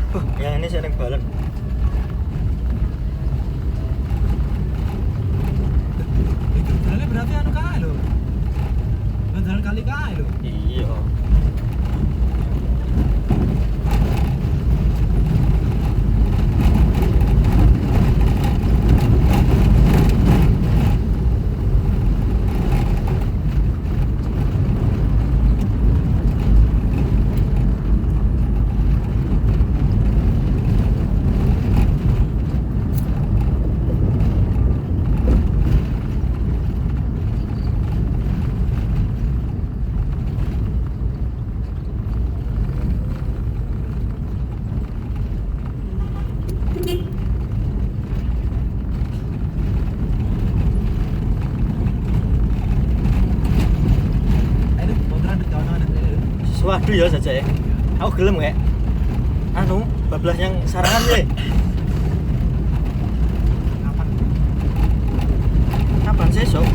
Yang ini sering balen. Jalannya berarti anu kae lho. Jalan kali kae lho. Iya. Waduh ya saja ya. Aku gelem kayak anu bablas yang sarangan sih. Kapan? Kapan sesuk?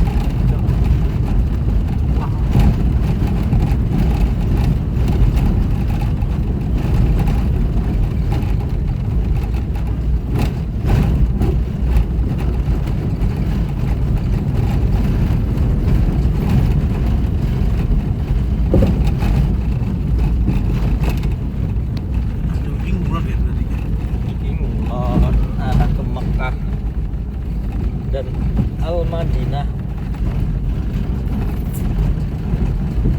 Anak ke Mekah dan Al Madinah.